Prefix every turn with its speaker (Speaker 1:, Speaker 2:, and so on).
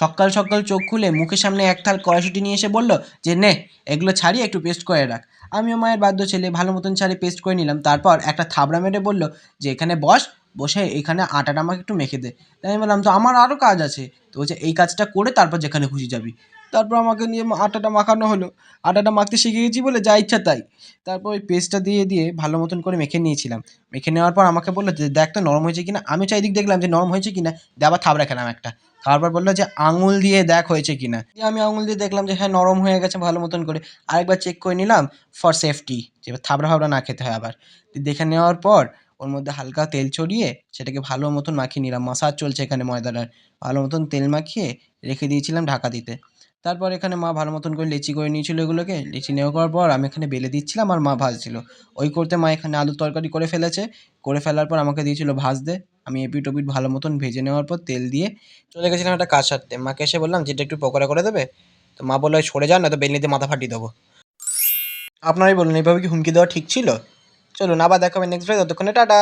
Speaker 1: সকাল সকাল চোখ খুলে মুখের সামনে এক থাল কড়াইশুঁটি নিয়ে এসে বলল যে নে এগুলো ছাড়িয়ে একটু পেস্ট করে রাখ। আমিও মায়ের বাধ্য ছেলে ভালো মতন ছাড়িয়ে পেস্ট করে নিলাম। তারপর একটা থাবড়া মেরে বলল যে এখানে বসে এখানে আটাটা আমাকে একটু মেখে দে। তাই আমি বললাম তো আমার আরও কাজ আছে। তো বলছে এই কাজটা করে তারপর যেখানে খুশি যাবি। তারপর আমাকে নিয়ে আটাটা মাখানো হলো। আটাটা মাখতে শিখে গেছি বলে যা ইচ্ছা তাই। তারপর ওই পেস্টটা দিয়ে ভালো মতন করে মেখে নিয়েছিলাম। মেখে নেওয়ার পর আমাকে বলল যে দেখ তো নরম হয়েছে কিনা। আমি চারিদিক দেখলাম যে নরম হয়েছে কিনা, দিয়ে আবার থাবড়া খেলাম একটা। খাওয়ার পর বললো যে আঙুল দিয়ে দেখ হয়েছে কিনা। দিয়ে আমি আঙুল দিয়ে দেখলাম যে হ্যাঁ নরম হয়ে গেছে ভালো মতন করে। আরেকবার চেক করে নিলাম ফর সেফটি, যে থাবড়া ফাবড়া না খেতে হয় আবার। দেখে নেওয়ার পর ওর মধ্যে হালকা তেল ছড়িয়ে সেটাকে ভালো মতন মাখিয়ে নিলাম। মাসাজ চলছে এখানে ময়দাটার। ভালো মতন তেল মাখিয়ে রেখে দিয়েছিলাম ঢাকা দিতে। তারপর এখানে মা ভালো মতন করে লেচি করে নিয়েছিল এগুলোকে। লেচি নেওয়ার পর আমি এখানে বেলে দিচ্ছিলাম আর মা ভাজছিল। ওই করতে মা এখানে আলুর তরকারি করে ফেলেছে। করে ফেলার পর আমাকে দিয়েছিল ভাজতে। আমি এপিঠ ওপিঠ ভালো মতন ভেজে নেওয়ার পর তেল দিয়ে চলে গেছিলাম একটা কাজ সারতে। মাকে এসে বললাম যে এটা একটু পকোড়া করে দেবে। তো মা বললো সরে যান, নয়তো বেলনি দিয়ে মাথা ফাটিয়ে দেবো। আপনারাই বলুন এইভাবে কি হুমকি দেওয়া ঠিক ছিল? চলুন আবার দেখা হবে নেক্সট ভিডিও, ততক্ষণে টাটা।